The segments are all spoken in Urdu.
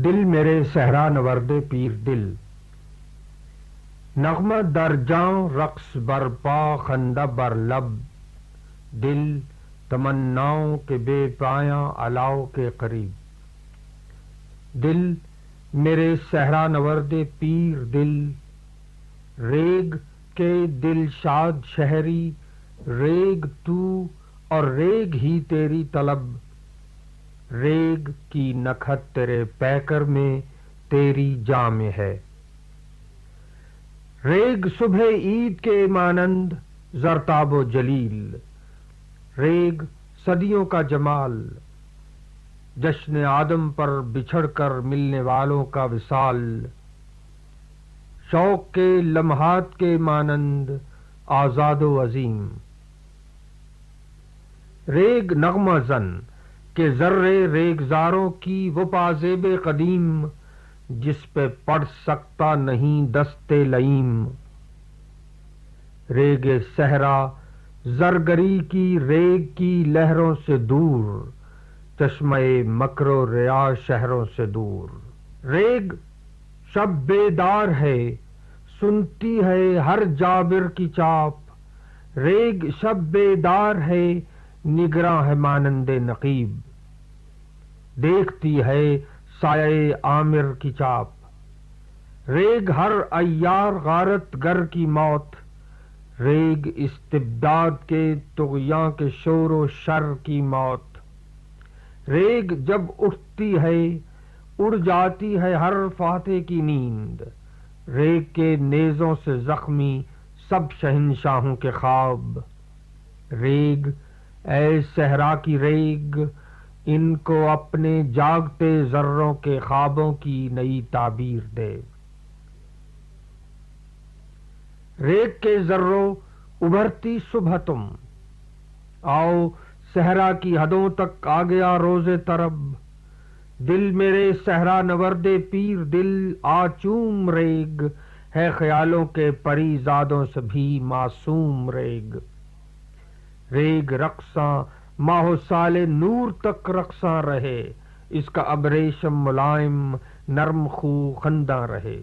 دل میرے صحرا نورد پیر دل، نغمہ در جاں رقص بر پا خندہ بر لب، دل تمناؤں کے بے پایاں علاؤ کے قریب۔ دل میرے صحرا نورد پیر دل، ریگ کے دل شاد شہری، ریگ تو اور ریگ ہی تیری طلب، ریگ کی نکھت تیرے پیکر میں تیری جاں میں ہے۔ ریگ صبح عید کے مانند زرتاب و جلیل، ریگ صدیوں کا جمال، جشن آدم پر بچھڑ کر ملنے والوں کا وصال، شوق کے لمحات کے مانند آزاد و عظیم۔ ریگ نغمہ زن کہ ذرے ریگزاروں کی وہ پازیب قدیم، جس پہ پڑ سکتا نہیں دست لئیم۔ ریگ صحرا زرگری کی ریگ کی لہروں سے دور، چشمہ مکر و ریا شہروں سے دور۔ ریگ شب بیدار ہے، سنتی ہے ہر جابر کی چاپ، ریگ شب بیدار ہے، نگراں ہے مانند نقیب، دیکھتی ہے سایہ عامر کی چاپ۔ ریگ ہر عیار غارت گر کی موت، ریگ استبداد کے طغیاں کے شور و شر کی موت۔ ریگ جب اٹھتی ہے اڑ جاتی ہے ہر فاتح کی نیند، ریگ کے نیزوں سے زخمی سب شہنشاہوں کے خواب۔ ریگ اے صحرا کی ریگ، ان کو اپنے جاگتے ذروں کے خوابوں کی نئی تعبیر دے۔ ریگ کے ذروں ابھرتی صبح تم، آؤ صحرا کی حدوں تک آ گیا روز طرب، دل میرے صحرا نورد پیر دل آ چوم ریگ، ہے خیالوں کے پری زادوں سے بھی معصوم ریگ۔ ریگ رقصاں ماہ و سال نور تک رقصاں رہے، اس کا ابریشم ملائم نرم خو خنداں رہے۔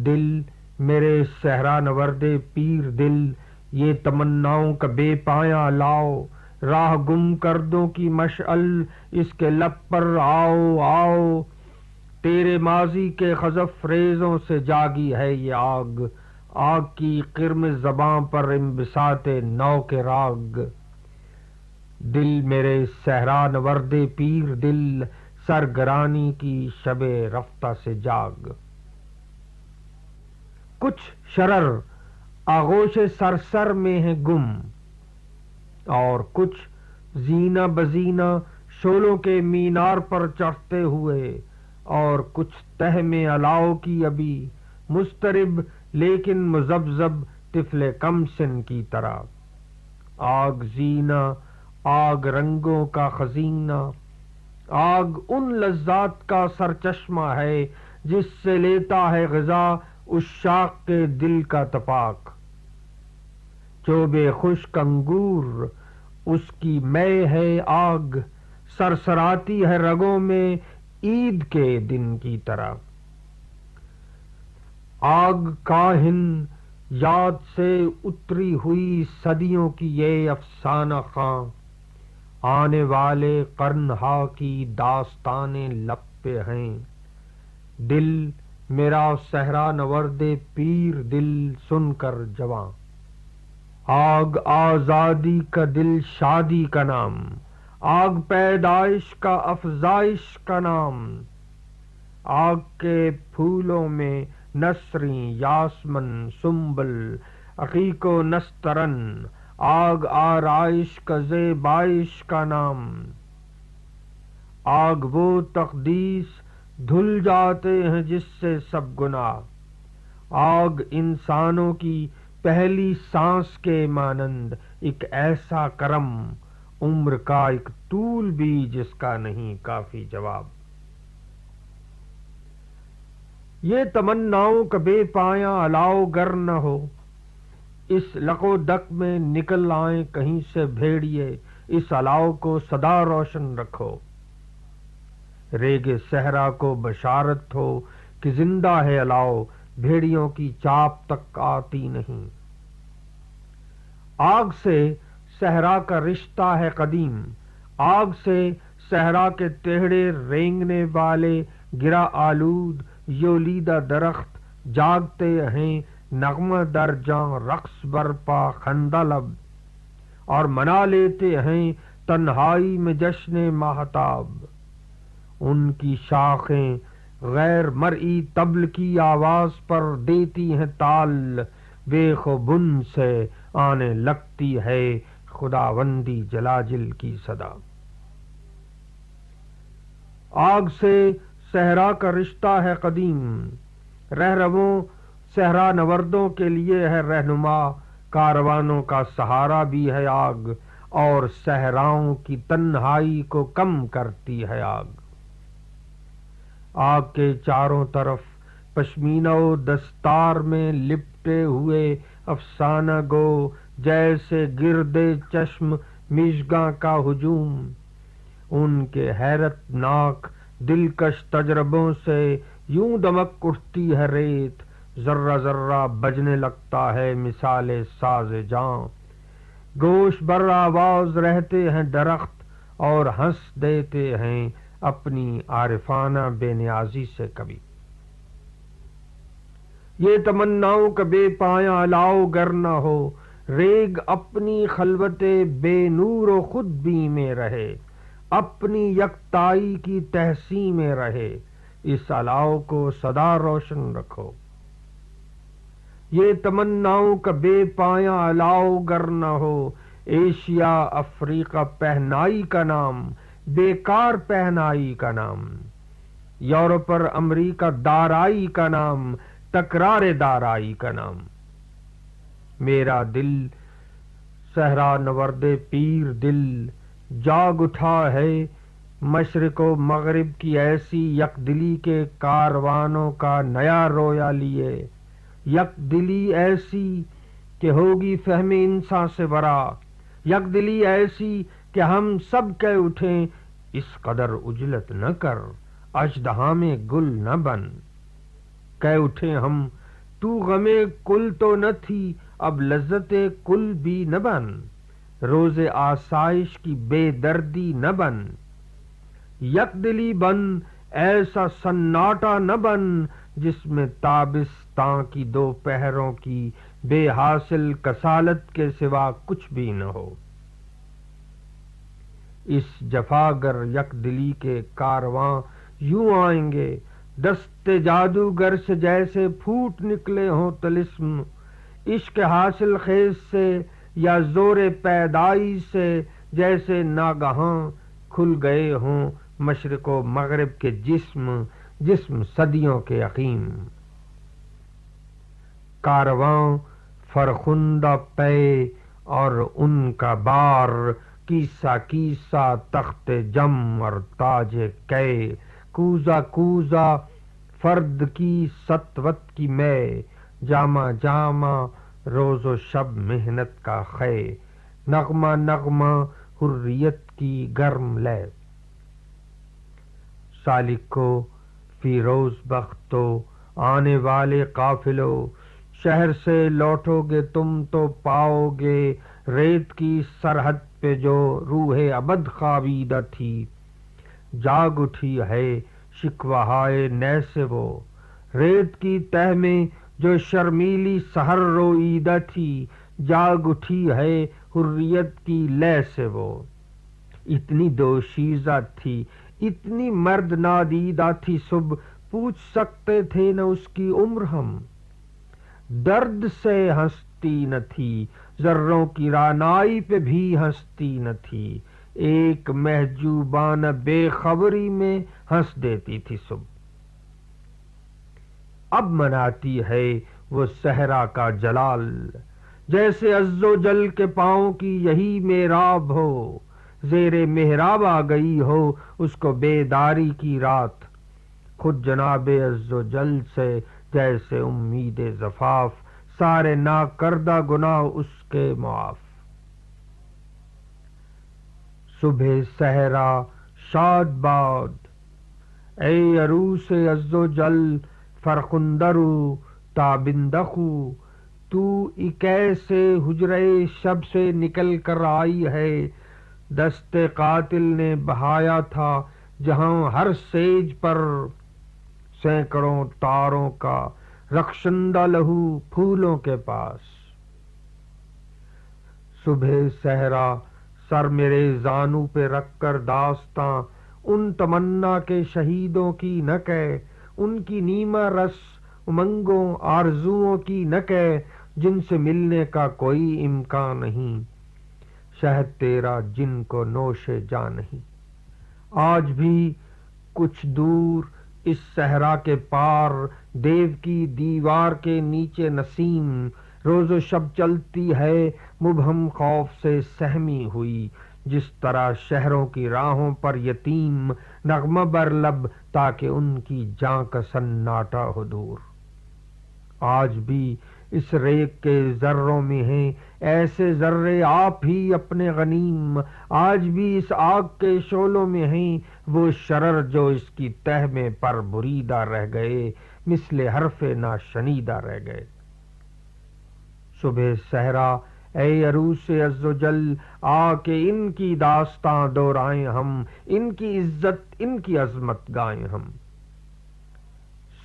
دل میرے صحرا نورد پیر دل، یہ تمناؤں کا بے پایاں لاؤ، راہ گم کردوں کی مشعل اس کے لب پر آؤ آؤ، تیرے ماضی کے خزف ریزوں سے جاگی ہے یہ آگ، آگ کی قرمز زباں پر انبساط نو کے راگ۔ دل میرے صحرا نورد پیر دل، سرگرانی کی شب رفتہ سے جاگ۔ کچھ شرر آغوش سرسر میں ہیں گم، اور کچھ زینہ بزینہ شولوں کے مینار پر چڑھتے ہوئے، اور کچھ تہ میں علاؤ کی ابھی مضطرب لیکن مذبذب طفل کم سن کی طرح۔ آگ زینہ، آگ رنگوں کا خزینہ، آگ ان لذات کا سرچشمہ ہے جس سے لیتا ہے غذا عشاق کے دل کا تپاک۔ چوبے خشک انگور اس کی مے ہے آگ، سرسراتی ہے رگوں میں عید کے دن کی طرح۔ آگ کاہن یاد سے اتری ہوئی صدیوں کی یہ افسانہ خواں، آنے والے قرن ہا کی داستانیں لب پہ ہیں۔ دل میرا صحرا نورد پیر دل سن کر جواں، آگ آزادی کا دل شادی کا نام، آگ پیدائش کا افزائش کا نام، آگ کے پھولوں میں نسریں یاسمن سنبل عقیق و نسترن، آگ آرائش کا زیبائش کا نام۔ آگ وہ تقدیس دھل جاتے ہیں جس سے سب گناہ، آگ انسانوں کی پہلی سانس کے مانند ایک ایسا کرم، عمر کا ایک طول بھی جس کا نہیں کافی جواب۔ یہ تمناؤں کا بے پایاں علاؤ گر نہ ہو، اس لق و دق میں نکل آئیں کہیں سے بھیڑیے، اس علاؤ کو سدا روشن رکھو۔ ریگ صحرا کو بشارت ہو کہ زندہ ہے الاؤ، بھیڑیوں کی چاپ تک آتی نہیں۔ آگ سے صحرا کا رشتہ ہے قدیم، آگ سے صحرا کے ٹیڑھے رینگنے والے گرا آلود یولیدہ درخت جاگتے ہیں نغمہ در جاں، رقص برپا خندہ لب، اور منا لیتے ہیں تنہائی میں جشن ماہتاب۔ ان کی شاخیں غیر مرئی طبل کی آواز پر دیتی ہیں تال، بیخ و بن سے آنے لگتی ہے خداوندی جلاجل کی صدا۔ آگ سے صحرا کا رشتہ ہے قدیم، رہرووں صحرا نوردوں کے لیے ہے رہنما، کاروانوں کا سہارا بھی ہے آگ، اور صحراؤں کی تنہائی کو کم کرتی ہے آگ۔ آگ کے چاروں طرف پشمینہ و دستار میں لپٹے ہوئے افسانہ گو جیسے گردے چشم مژگاں کا ہجوم، ان کے حیرت ناک دلکش تجربوں سے یوں دمک اٹھتی ہے ریت، ذرہ ذرہ بجنے لگتا ہے مثال ساز جاں، گوش بر آواز رہتے ہیں درخت اور ہنس دیتے ہیں اپنی عارفانہ بے نیازی سے کبھی۔ یہ تمناؤں کا بے پایاں الاؤ گر نہ ہو، ریگ اپنی خلوت بے نور و خود بی میں رہے، اپنی یکتائی کی تحسی میں رہے، اس الاؤ کو سدا روشن رکھو۔ یہ تمناؤں کا بے پایاں الاؤ گر نہ ہو، ایشیا افریقہ پہنائی کا نام، بیکار پہنائی کا نام، یورپ اور امریکہ دارائی کا نام، تکرار دارائی کا نام۔ میرا دل صحرا نورد پیر دل جاگ اٹھا ہے مشرق و مغرب کی ایسی یک دلی کے کاروانوں کا نیا رویا لیے، یک دلی ایسی کہ ہوگی فہم انسان سے برا، یک دلی ایسی کہ ہم سب کہہ اٹھیں اس قدر عجلت نہ کر، اژدہا میں گل نہ بن، کہہ اٹھیں ہم تو غم کل تو نہ تھی اب لذت کل بھی نہ بن، روز آسائش کی بے دردی نہ بن، یک دلی بن ایسا سناٹا نہ بن جس میں تابستاں کی دوپہروں کی بے حاصل کسالت کے سوا کچھ بھی نہ ہو۔ اس جفاگر یک دلی کے کارواں یوں آئیں گے دست جادوگر سے جیسے پھوٹ نکلے ہوں طلسم، عشق حاصل خیز سے یا زور پیدائی سے جیسے ناگہاں کھل گئے ہوں مشرق و مغرب کے جسم صدیوں کے عقیم۔ کارواں فرخندہ پے اور ان کا بار، کیسا کیسا تخت جم اور تاج کے، کوزا کوزا فرد کی سطوت کی میں، جامہ جامہ روز و شب محنت کا خے، نغمہ نغمہ حریت کی گرم لے۔ سالکو فیروز بختو آنے والے قافلو، شہر سے لوٹو گے تم تو پاؤ گے ریت کی سرحد پہ جو روح ابد خوابیدہ تھی، جاگ اٹھی ہے شکوہ ہائے نے سے وہ، ریت کی تہ میں جو شرمیلی سحر روئیدہ تھی، جاگ اٹھی ہے حریت کی لے سے وہ۔ اتنی دوشیزہ تھی، اتنی مرد نادیدہ تھی صبح، پوچھ سکتے تھے نہ اس کی عمر ہم، درد سے ہنستی نہ تھی، ذروں کی رانائی پہ بھی ہنستی نہ تھی، ایک محجوبانہ بے خبری میں ہنس دیتی تھی صبح۔ اب مناتی ہے وہ صحرا کا جلال، جیسے عز و جل کے پاؤں کی یہی محراب ہو، زیر محراب آ گئی ہو اس کو بیداری کی رات، خود جناب عز و جل سے جیسے امید زفاف، سارے ناکردہ گناہ اس کے معاف۔ صبح صحرا شاد باد ای عروس عز و جل فرخندرو تابندخو، تو ایسے حجرے شب سے نکل کر آئی ہے، دست قاتل نے بہایا تھا جہاں ہر سیج پر سینکڑوں تاروں کا رخشندہ لہو پھولوں کے پاس۔ صبح صحرا سر میرے زانو پہ رکھ کر داستاں ان تمنا کے شہیدوں کی نہ کہہ، ان کی نیمہ رس امنگوں آرزوؤں کی نہ کہہ جن سے ملنے کا کوئی امکان نہیں، شہد تیرا جن کو نوش جاں نہیں۔ آج بھی کچھ دور اس صحرا کے پار دیو کی دیوار کے نیچے نسیم روز و شب چلتی ہے مبہم خوف سے سہمی ہوئی، جس طرح شہروں کی راہوں پر یتیم نغمہ بر لب تاکہ ان کی جاں کا سناٹا ہو دور۔ آج بھی اس ریگ کے ذروں میں ہیں ایسے ذرے آپ ہی اپنے غنیم، آج بھی اس آگ کے شعلوں میں ہیں وہ شرر جو اس کی تہ میں پر بریدہ رہ گئے، مثل حرف ناشنیدہ رہ گئے۔ صبح صحرا اے عروس عز و جل آ کے ان کی داستاں دہرائیں ہم، ان کی عزت ان کی عظمت گائیں ہم۔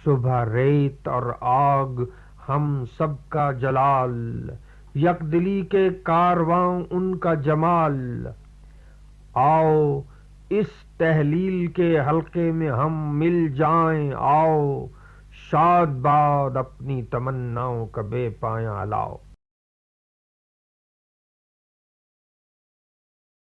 صبح ریت اور آگ ہم سب کا جلال، یک دلی کے کارواں ان کا جمال، آؤ اس تحلیل کے حلقے میں ہم مل جائیں، آؤ شاد باد اپنی تمناؤں کا بے پایاں لاؤ۔